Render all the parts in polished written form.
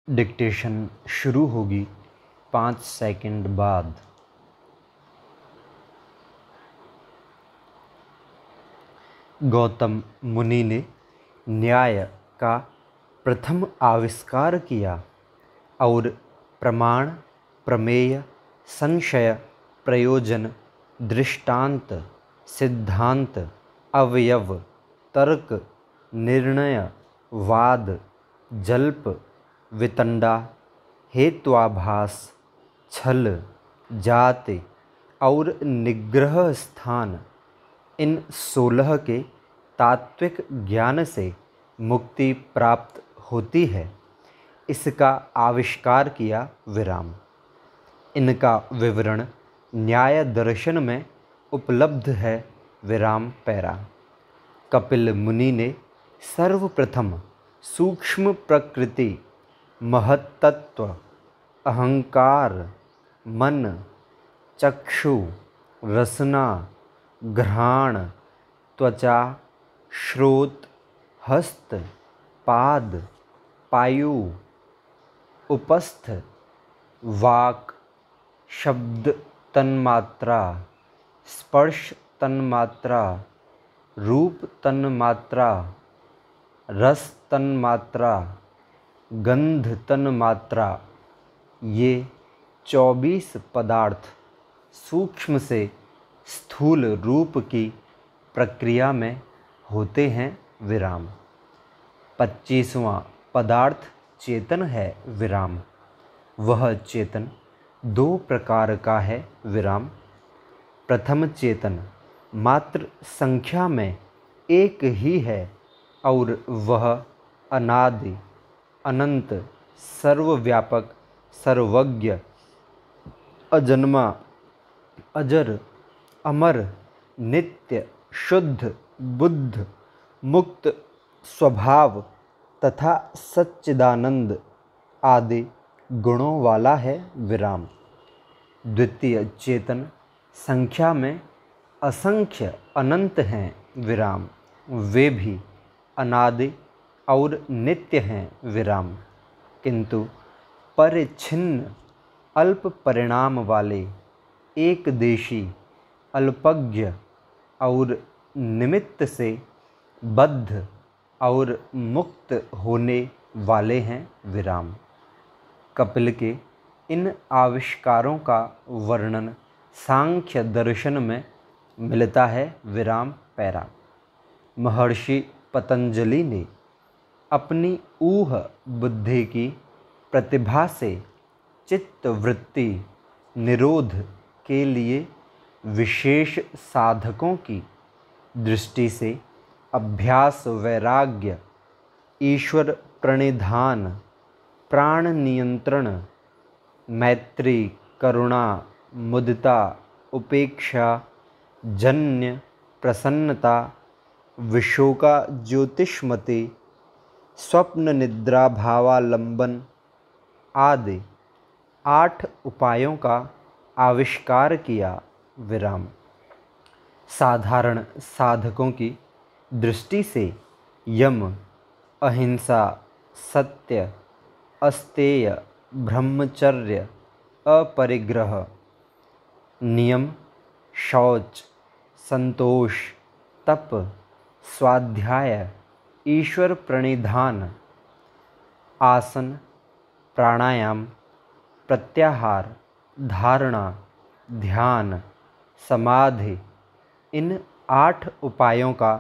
Dictation शुरू होगी 5 second बाद। गौतम मुनि ने न्याय का प्रथम आविष्कार किया और प्रमाण, प्रमेय, संशय, प्रयोजन, दृष्टांत, सिद्धांत, अवयव, तर्क, निर्णय, वाद, जल्प, वितंडा, हेत्वाभास, छल, जाति और निग्रह स्थान, इन 16 के तात्विक ज्ञान से मुक्ति प्राप्त होती है, इसका आविष्कार किया विराम। इनका विवरण न्याय दर्शन में उपलब्ध है विराम पैरा। कपिल मुनि ने सर्वप्रथम सूक्ष्म प्रकृति, महत्तत्व, अहंकार, मन, चक्षु, रसना, घ्राण, त्वचा, श्रोत, हस्त, पाद, पायु, उपस्थ, वाक, शब्द तन्मात्रा, स्पर्श तन्मात्रा, रूप तन्मात्रा, रस तन्मात्रा, गंध तन्मात्रा, ये 24 पदार्थ सूक्ष्म से स्थूल रूप की प्रक्रिया में होते हैं विराम। 25वां पदार्थ चेतन है विराम। वह चेतन 2 प्रकार का है विराम। प्रथम चेतन मात्र संख्या में एक ही है और वह अनादि, अनंत, सर्वव्यापक, सर्वज्ञ, अजन्मा, अजर, अमर, नित्य, शुद्ध, बुद्ध, मुक्त स्वभाव तथा सच्चिदानंद आदि गुणों वाला है विराम। द्वितीय चेतन संख्या में असंख्य अनंत हैं विराम। वे भी अनादि और नित्य हैं विराम, किंतु परिच्छिन्न, अल्प परिणाम वाले, एकदेशी, अल्पज्ञ और निमित्त से बद्ध और मुक्त होने वाले हैं विराम। कपिल के इन आविष्कारों का वर्णन सांख्य दर्शन में मिलता है विराम पैरा। महर्षि पतंजलि ने अपनी ऊह बुद्धि की प्रतिभा से चित्तवृत्ति निरोध के लिए विशेष साधकों की दृष्टि से अभ्यास, वैराग्य, ईश्वर प्रणिधान, प्राण नियंत्रण, मैत्री, करुणा, मुदिता, उपेक्षा, जन्य, प्रसन्नता, विशोका ज्योतिष्मति, स्वप्न निद्रा भावालंबन आदि 8 उपायों का आविष्कार किया विराम। साधारण साधकों की दृष्टि से यम, अहिंसा, सत्य, अस्तेय, ब्रह्मचर्य, अपरिग्रह, नियम, शौच, संतोष, तप, स्वाध्याय, ईश्वर प्रणिधान, आसन, प्राणायाम, प्रत्याहार, धारणा, ध्यान, समाधि, इन 8 उपायों का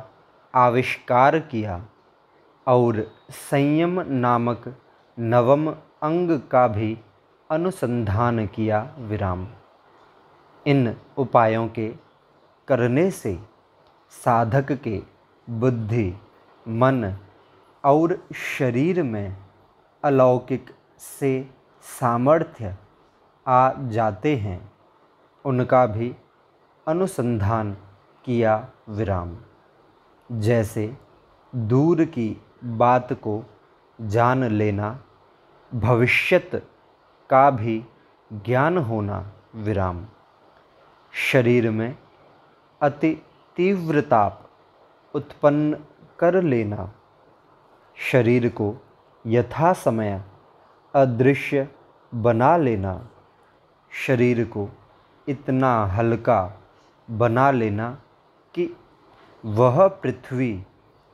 आविष्कार किया और संयम नामक 9वें अंग का भी अनुसंधान किया विराम। इन उपायों के करने से साधक के बुद्धि, मन और शरीर में अलौकिक से सामर्थ्य आ जाते हैं, उनका भी अनुसंधान किया विराम। जैसे दूर की बात को जान लेना, भविष्यत का भी ज्ञान होना विराम। शरीर में अति तीव्र ताप उत्पन्न कर लेना, शरीर को यथा समय अदृश्य बना लेना, शरीर को इतना हल्का बना लेना कि वह पृथ्वी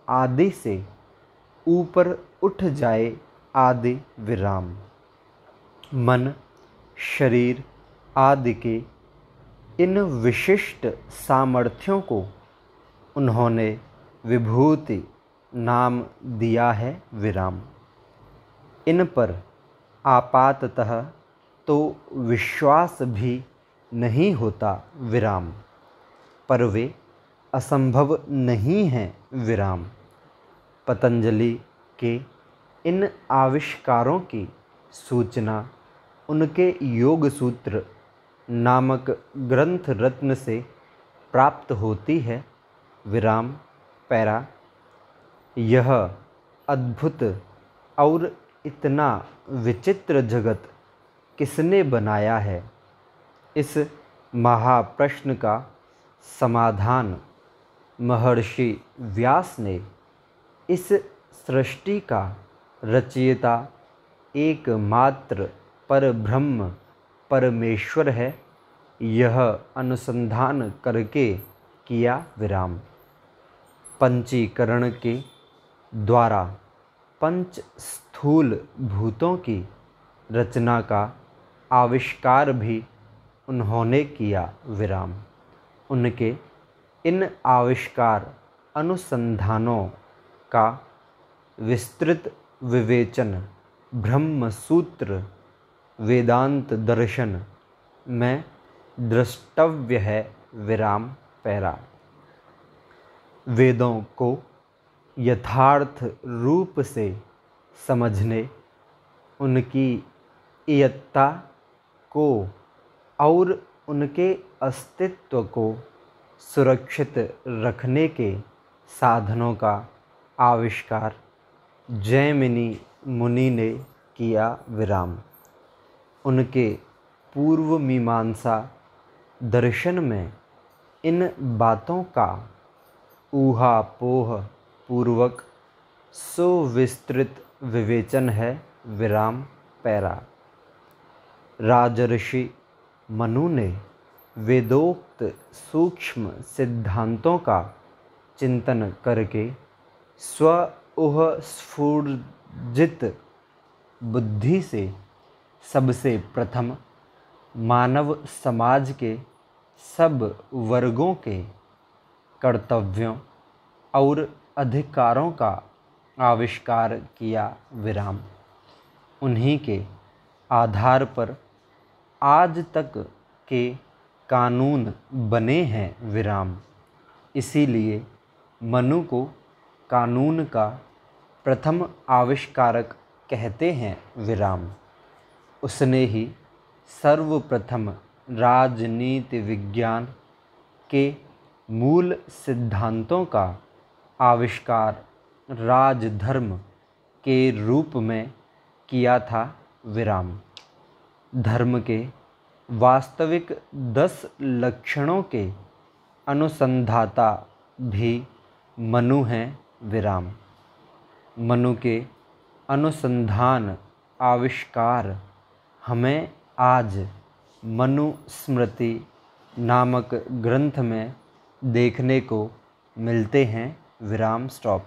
आदि से ऊपर उठ जाए आदि विराम। मन, शरीर आदि के इन विशिष्ट सामर्थ्यों को उन्होंने विभूति नाम दिया है विराम। इन पर आपाततः तो विश्वास भी नहीं होता विराम, पर वे असंभव नहीं हैं विराम। पतंजलि के इन आविष्कारों की सूचना उनके योग सूत्र नामक ग्रंथ रत्न से प्राप्त होती है विराम पैरा। यह अद्भुत और इतना विचित्र जगत किसने बनाया है, इस महाप्रश्न का समाधान महर्षि व्यास ने इस सृष्टि का रचयिता एकमात्र परब्रह्म परमेश्वर है, यह अनुसंधान करके किया विराम। पंचीकरण के द्वारा पंच स्थूल भूतों की रचना का आविष्कार भी उन्होंने किया विराम। उनके इन आविष्कार अनुसंधानों का विस्तृत विवेचन ब्रह्म सूत्र वेदांत दर्शन में द्रष्टव्य है विराम पैरा। वेदों को यथार्थ रूप से समझने, उनकी इयत्ता को और उनके अस्तित्व को सुरक्षित रखने के साधनों का आविष्कार जैमिनी मुनि ने किया विराम। उनके पूर्व मीमांसा दर्शन में इन बातों का ऊहापोह पूर्वक सुविस्तृत विवेचन है विराम पैरा। राजर्षि मनु ने वेदोक्त सूक्ष्म सिद्धांतों का चिंतन करके स्वऊह स्फूर्जित बुद्धि से सबसे प्रथम मानव समाज के सब वर्गों के कर्तव्यों और अधिकारों का आविष्कार किया विराम। उन्हीं के आधार पर आज तक के कानून बने हैं विराम। इसीलिए मनु को कानून का प्रथम आविष्कारक कहते हैं विराम। उसने ही सर्वप्रथम राजनीति विज्ञान के मूल सिद्धांतों का आविष्कार राजधर्म के रूप में किया था विराम। धर्म के वास्तविक 10 लक्षणों के अनुसंधाता भी मनु हैं विराम। मनु के अनुसंधान आविष्कार हमें आज मनु स्मृति नामक ग्रंथ में देखने को मिलते हैं विराम स्टॉप।